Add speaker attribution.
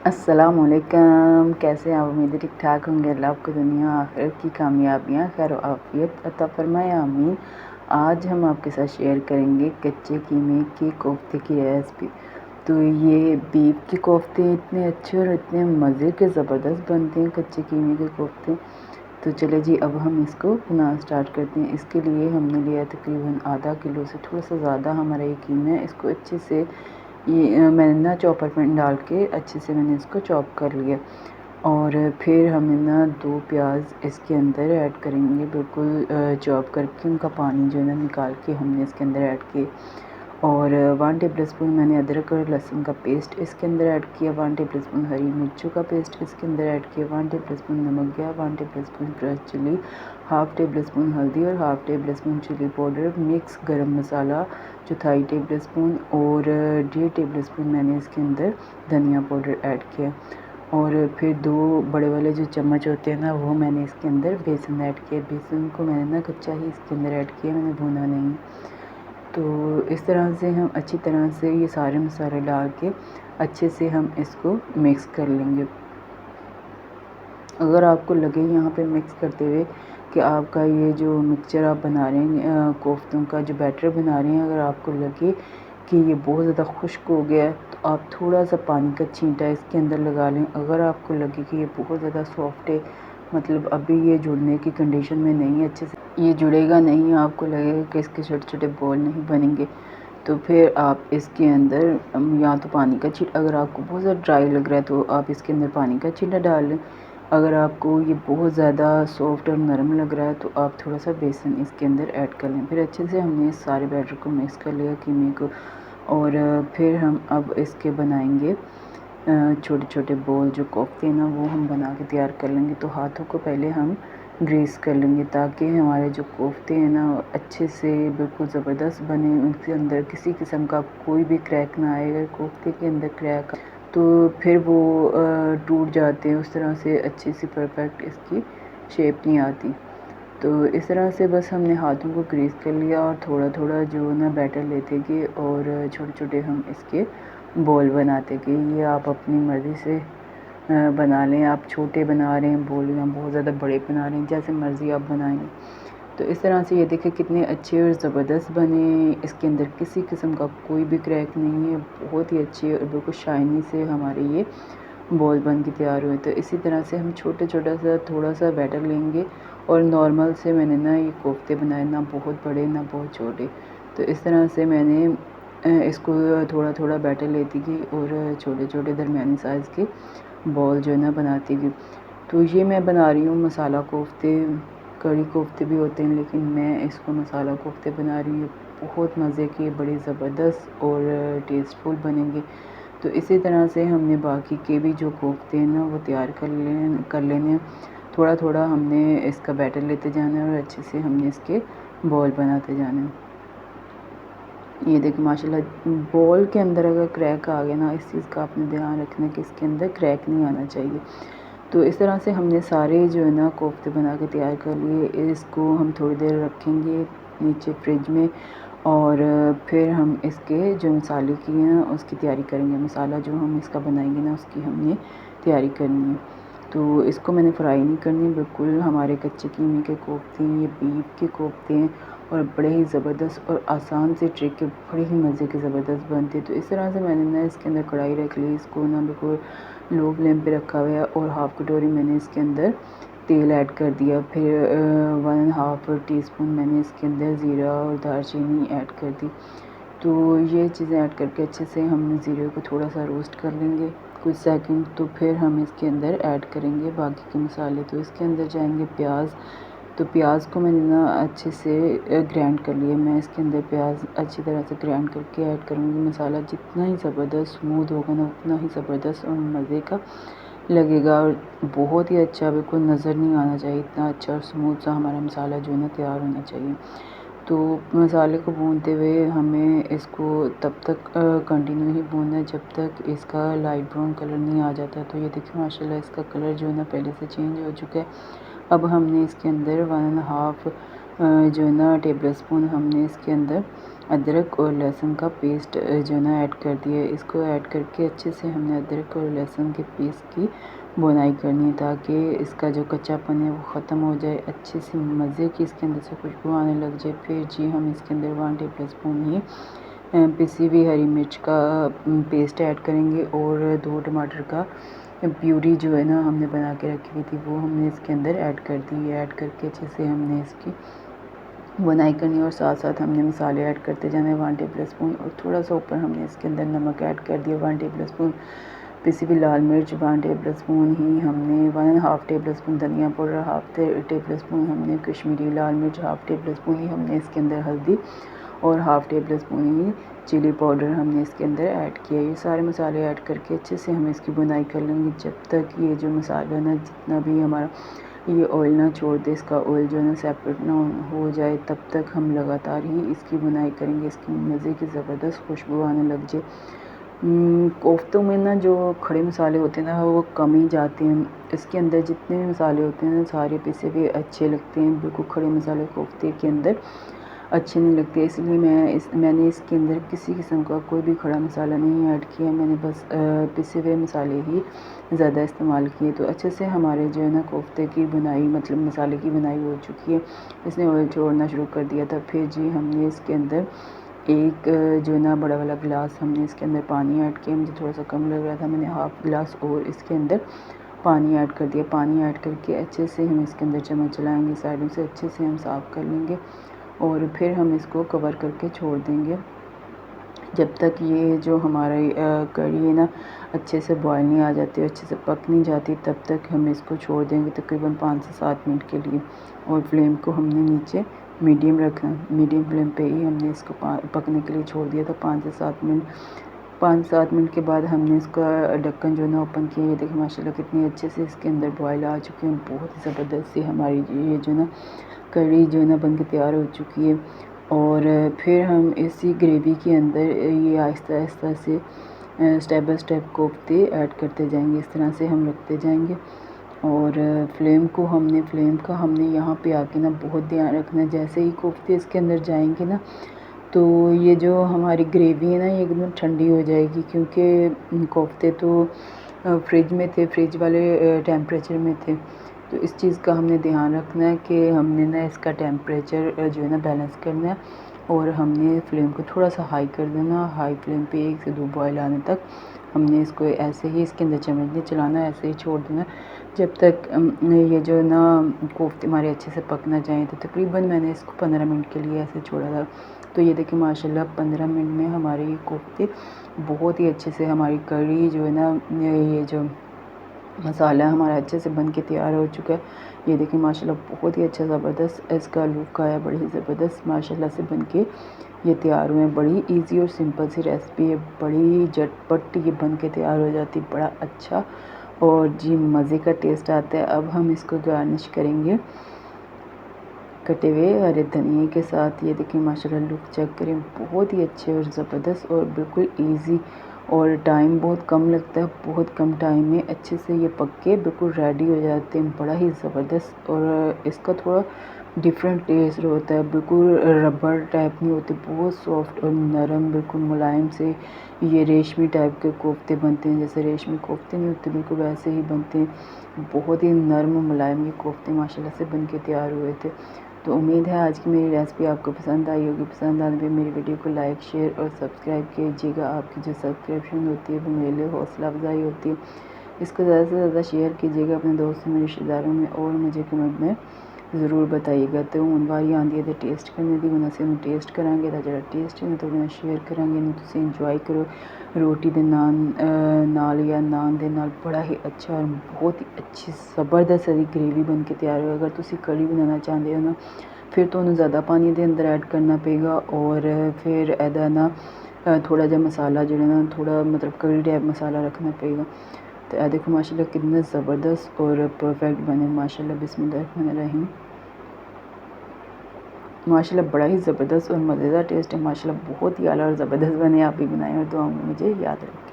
Speaker 1: अस्सलामुअलैकुम। कैसे हैं आप? उम्मीद है ठीक ठाक होंगे। अल्लाह आपको दुनिया आखिरत की कामयाबियाँ खैर आफियत अता फरमाए, आमीन। आज हम आपके साथ शेयर करेंगे कच्चे कीमे के कोफ्ते की रेसिपी। तो ये बीफ के कोफ्ते इतने अच्छे और इतने मज़े के ज़बरदस्त बनते हैं कच्चे कीमे के कोफ्ते। तो चले जी, अब हम इसको बनाना स्टार्ट करते हैं। इसके लिए हमने लिया तकरीबन आधा किलो से थोड़ा सा ज़्यादा हमारा ये कीमा है। इसको अच्छे से मैंने ना चॉपर में डाल के अच्छे से मैंने इसको चॉप कर लिया। और फिर हमें ना 2 प्याज इसके अंदर ऐड करेंगे, बिल्कुल चॉप करके उनका पानी जो है ना निकाल के हमने इसके अंदर ऐड किए। और 1 टेबल स्पून मैंने अदरक और लहसुन का पेस्ट इसके अंदर ऐड किया। 1 टेबल स्पून हरी मिर्चों का पेस्ट इसके अंदर ऐड किया। 1 टेबल स्पून नमक गया। 1 tablespoon crush chilli, half tablespoon हल्दी और half tablespoon chilli powder, mix garam masala 1/4 table spoon और 1.5 टेबल स्पून मैंने इसके अंदर धनिया पाउडर ऐड किया। और फिर 2 बड़े वाले जो चम्मच होते हैं ना, वो मैंने इसके अंदर बेसन ऐड किया। बेसन को मैंने ना कच्चा ही इसके अंदर ऐड किया, मैंने भुना नहीं। तो इस तरह से हम अच्छी तरह से ये सारे मसाले डाल के अच्छे से हम इसको मिक्स कर लेंगे। अगर आपको लगे यहाँ पे मिक्स करते हुए कि आपका ये जो मिक्सचर आप बना रहे हैं कोफ्तों का जो बैटर बना रहे हैं, अगर आपको लगे कि ये बहुत ज़्यादा खुश्क हो गया है तो आप थोड़ा सा पानी का छींटा इसके अंदर लगा लें। अगर आपको लगे कि ये बहुत ज़्यादा सॉफ्ट है, मतलब अभी ये जुड़ने की कंडीशन में नहीं है, अच्छे से ये जुड़ेगा नहीं, आपको लगेगा कि इसके छोटे छोटे बॉल नहीं बनेंगे, तो फिर आप इसके अंदर या तो पानी का छींटा, अगर आपको बहुत ज़्यादा ड्राई लग रहा है तो आप इसके अंदर पानी का छींटा डाल लें। अगर आपको ये बहुत ज़्यादा सॉफ्ट और नरम लग रहा है तो आप थोड़ा सा बेसन इसके अंदर ऐड कर लें। फिर अच्छे से हमने इस सारे बैटर को मिक्स कर लिया कीमे को। और फिर हम अब इसके बनाएंगे छोटे छोटे बॉल, जो कोफ्ते हैं ना वो हम बना के तैयार कर लेंगे। तो हाथों को पहले हम ग्रीस कर लेंगे ताकि हमारे जो कोफ्ते हैं ना अच्छे से बिल्कुल ज़बरदस्त बने, उनके अंदर किसी किस्म का कोई भी क्रैक ना आए। अगर कोफ्ते के अंदर क्रैक तो फिर वो टूट जाते हैं, उस तरह से अच्छी सी परफेक्ट इसकी शेप नहीं आती। तो इस तरह से बस हमने हाथों को ग्रीस कर लिया और थोड़ा थोड़ा जो ना बैटर लेते गए और छोटे छोटे हम इसके बॉल बनाते गए। ये आप अपनी मर्ज़ी से बना लें, आप छोटे बना रहे हैं बॉल या बहुत ज़्यादा बड़े बना रहे हैं, जैसे मर्ज़ी आप बनाएंगे। तो इस तरह से ये देखिए कितने अच्छे और ज़बरदस्त बने। इसके अंदर किसी किस्म का कोई भी क्रैक नहीं है, बहुत ही अच्छे और बिल्कुल शाइनी से हमारे ये बॉल बन के तैयार हुए। तो इसी तरह से हम छोटा छोटा सा थोड़ा सा बैटर लेंगे और नॉर्मल से मैंने ना ये कोफ्ते बनाए, ना बहुत बड़े ना बहुत छोटे। तो इस तरह से मैंने इसको थोड़ा थोड़ा बैटर लेती गई और छोटे छोटे दरमियानी साइज़ के बॉल जो है ना बनाती गई। तो ये मैं बना रही हूँ मसाला कोफ्ते। कड़ी कोफ्ते भी होते हैं लेकिन मैं इसको मसाला कोफ्ते बना रही हूँ। बहुत मज़े के, बड़े ज़बरदस्त और टेस्टफुल बनेंगे। तो इसी तरह से हमने बाकी के भी जो कोफ्ते हैं ना वो तैयार कर लेने हैं। थोड़ा थोड़ा हमने इसका बैटर लेते जाना है और अच्छे से हमने इसके बॉल बनाते जाना है। ये देखिए माशाल्लाह बॉल के अंदर अगर क्रैक आ गया ना, इस चीज़ का आपने ध्यान रखना कि इसके अंदर क्रैक नहीं आना चाहिए। तो इस तरह से हमने सारे जो है ना कोफ्ते बना के तैयार कर लिए। इसको हम थोड़ी देर रखेंगे नीचे फ्रिज में और फिर हम इसके जो मसाले की हैं उसकी तैयारी करेंगे। मसाला जो हम इसका बनाएंगे ना उसकी हमने तैयारी करनी है। तो इसको मैंने फ्राई नहीं करनी, बिल्कुल हमारे कच्चे कीमे के कोफ्ते हैं, ये बीफ के कोफ्ते हैं और बड़े ही ज़बरदस्त और आसान से ट्रिक के बड़े ही मज़े के ज़बरदस्त बनते हैं। तो इस तरह से मैंने ना इसके अंदर कढ़ाई रख ली, इसको ना बिल्कुल लो फ्लेम पे रखा हुआ है और हाफ़ कटोरी मैंने इसके अंदर तेल ऐड कर दिया। फिर 1.5 टीस्पून मैंने इसके अंदर ज़ीरा और दालचीनी ऐड कर दी। तो ये चीज़ें ऐड करके अच्छे से हम ज़ीरे को थोड़ा सा रोस्ट कर लेंगे कुछ सेकंड। तो फिर हम इसके अंदर ऐड करेंगे बाकी के मसाले। तो इसके अंदर जाएंगे प्याज। तो प्याज को मैंने ना अच्छे से ग्राइंड कर लिया। मैं इसके अंदर प्याज अच्छी तरह से ग्राइंड करके ऐड करूँगी। मसाला जितना ही ज़बरदस्त स्मूथ होगा ना उतना ही ज़बरदस्त और मज़े का लगेगा और बहुत ही अच्छा, बिल्कुल नज़र नहीं आना चाहिए, इतना अच्छा और स्मूथ सा हमारा मसाला जो है ना तैयार होना चाहिए। तो मसाले को भूनते हुए हमें इसको तब तक कंटिन्यू ही भूनना है जब तक इसका लाइट ब्राउन कलर नहीं आ जाता। तो ये देखिए माशाल्लाह इसका कलर जो है ना पहले से चेंज हो चुका है। अब हमने इसके अंदर 1.5 जो है ना टेबल स्पून हमने इसके अंदर अदरक और लहसुन का पेस्ट जो है ना ऐड कर दिया। इसको ऐड करके अच्छे से हमने अदरक और लहसुन के पेस्ट की बुनाई करनी है ताकि इसका जो कच्चापन है वो ख़त्म हो जाए, अच्छे से मज़े की इसके अंदर से खुशबू आने लग जाए। फिर जी हम इसके अंदर 1 टेबल स्पून ही पिसी हुई हरी मिर्च का पेस्ट ऐड करेंगे और 2 टमाटर का प्यूरी जो है ना हमने बना के रखी हुई थी वो हमने इसके अंदर ऐड कर दी है। ऐड करके अच्छे से हमने इसकी बुनाई करनी है और साथ साथ हमने मसाले ऐड करते जाना है 1 टेबल स्पून और थोड़ा सा ऊपर हमने इसके अंदर नमक ऐड कर दिया 1 टेबल स्पून, पिसी हुई लाल मिर्च 1 टेबल स्पून ही हमने 1.5 टेबल स्पून धनिया पाउडर, हाफ टेबल स्पून हमने कश्मीरी लाल मिर्च, हाफ टेबल स्पून ही हमने इसके अंदर हल्दी और हाफ टेबल स्पून ही चिली पाउडर हमने इसके अंदर ऐड किया। ये सारे मसाले ऐड करके अच्छे से हम इसकी बुनाई कर लेंगे जब तक ये जो मसाला ना जितना भी हमारा ये ऑयल ना छोड़ दे, इसका ऑयल जो है ना सेपरेट ना हो जाए, तब तक हम लगातार ही इसकी बुनाई करेंगे। इसकी मज़े की ज़बरदस्त खुशबू आने लग जाए। कोफ्तों में ना जो खड़े मसाले होते हैं ना वो कम ही जाते हैं। इसके अंदर जितने भी मसाले होते हैं ना सारे पिसे हुए अच्छे लगते हैं। बिल्कुल खड़े मसाले कोफ्ते के अंदर अच्छे नहीं लगते, इसलिए मैंने इसके अंदर किसी किस्म का कोई भी खड़ा मसाला नहीं ऐड किया। मैंने बस पिसे हुए मसाले ही ज़्यादा इस्तेमाल किए। तो अच्छे से हमारे जो है ना कोफ्ते की बुनाई मतलब मसाले की बुनाई हो चुकी है। इसने ऑयल छोड़ना शुरू कर दिया था। फिर जी हमने इसके अंदर एक जो है ना बड़ा वाला गिलास हमने इसके अंदर पानी ऐड किया। मुझे थोड़ा सा कम लग रहा था, मैंने हाफ़ गिलास और इसके अंदर पानी ऐड कर दिया। पानी ऐड करके अच्छे से हम इसके अंदर चम्मच चलाएँगे, साइडों से अच्छे से हम साफ़ कर लेंगे और फिर हम इसको कवर करके छोड़ देंगे जब तक ये जो हमारा कढ़ी है ना अच्छे से बॉयल नहीं आ जाती, अच्छे से पक नहीं जाती, तब तक हम इसको छोड़ देंगे तकरीबन 5 से 7 मिनट के लिए। और फ्लेम को हमने नीचे मीडियम रखना, मीडियम फ्लेम पे ही हमने इसको पकने के लिए छोड़ दिया था 5 से 7 मिनट। 5-7 मिनट के बाद हमने इसका ढक्कन जो है ना ओपन किया। ये देखिए माशाल्लाह कितनी अच्छे से इसके अंदर बॉयल आ चुके हैं। बहुत ही ज़बरदस्त सी हमारी ये जो ना कढ़ी जो है ना बन के तैयार हो चुकी है। और फिर हम इसी ग्रेवी के अंदर ये आहिस्ता आहिस्ता से स्टेप बाय स्टेप कोफ्ते ऐड करते जाएंगे। इस तरह से हम रखते जाएंगे और फ्लेम का हमने यहाँ पे आके ना बहुत ध्यान रखना है। जैसे ही कोफ्ते इसके अंदर जाएंगे ना तो ये जो हमारी ग्रेवी है ना ये एकदम ठंडी हो जाएगी, क्योंकि कोफ्ते तो फ्रिज में थे, फ्रिज वाले टेम्परेचर में थे। तो इस चीज़ का हमने ध्यान रखना है कि हमने ना इसका टेम्परेचर जो है ना बैलेंस करना है और हमने फ्लेम को थोड़ा सा हाई कर देना। हाई फ्लेम पे 1 से 2 बॉयल आने तक हमने इसको ऐसे ही इसके अंदर चम्मच नहीं चलाना, ऐसे ही छोड़ देना जब तक ये जो ना कोफ्ते हमारे अच्छे से पक ना जाएँ। तो तकरीबन मैंने इसको 15 मिनट के लिए ऐसे छोड़ा था। तो ये देखिए माशाल्लाह 15 मिनट में हमारे ये कोफ्ते बहुत ही अच्छे से, हमारी कढ़ी जो है ना ये जो मसाला हमारा अच्छे से बन के तैयार हो चुका है। ये देखिए माशाल्लाह बहुत ही अच्छा ज़बरदस्त इसका लुक आया, बड़ी ही ज़बरदस्त माशाल्लाह से बन के ये तैयार हुए हैं। बड़ी इजी और सिंपल सी रेसिपी है, बड़ी झटपट ये बन के तैयार हो जाती है, बड़ा अच्छा और जी मज़े का टेस्ट आता है। अब हम इसको गार्निश करेंगे कटे हुए हरे धनिए के साथ। ये देखिए माशाल्लाह लुक चेक करें, बहुत ही अच्छे और ज़बरदस्त और बिल्कुल ईज़ी और टाइम बहुत कम लगता है। बहुत कम टाइम में अच्छे से ये पक के बिल्कुल रेडी हो जाते हैं, बड़ा ही ज़बरदस्त। और इसका थोड़ा डिफरेंट टेस्ट होता है, बिल्कुल रबड़ टाइप नहीं होते, बहुत सॉफ्ट और नरम, बिल्कुल मुलायम से ये रेशमी टाइप के कोफ्ते बनते हैं। जैसे रेशमी कोफ्ते नहीं होते बिल्कुल वैसे ही बनते हैं। बहुत ही नरम और मुलायम ये कोफ्ते माशाल्लाह से बन के तैयार हुए थे। तो उम्मीद है आज की मेरी रेसिपी आपको पसंद आई होगी। पसंद आने पे मेरी वीडियो को लाइक शेयर और सब्सक्राइब कीजिएगा। आपकी जो सब्सक्रिप्शन होती है वो मेरे लिए हौसला अफजाई होती है। इसको ज़्यादा से ज़्यादा शेयर कीजिएगा अपने दोस्तों में, रिश्तेदारों में और मुझे कमेंट में ज़रूर बताइएगा। तो हूँ वारी आँदी है टेस्ट करने दी, उन्हें से टेस्ट करांगे तो जरा टेस्ट है तो उन्हें शेयर करांगे नहीं तो इंजॉय करो रोटी दे नाल या नान दे नाल। बड़ा ही अच्छा और बहुत ही अच्छी ज़बरदस्त सी ग्रेवी बन के तैयार हो। अगर तुसी कढ़ी बनाना चाहते हो ना फिर तो उन्हें ज़्यादा पानी दे अंदर ऐड करना पेगा और फिर एदा ना थोड़ा जा मसाला जो है ना थोड़ा मतलब कढ़ी टाइप मसाला रखना पेगा। तो यह देखो माशाल्लाह कितना ज़बरदस्त और परफेक्ट बने माशाल्लाह। बिस्मिल्लाहिर्रहमानिर्रहीम। माशाल्लाह बड़ा ही ज़बरदस्त और मज़ेदार टेस्ट है माशाल्लाह, बहुत ही आला और ज़बरदस्त बने। आप भी बनाएं और दुआओं में मुझे याद रखें।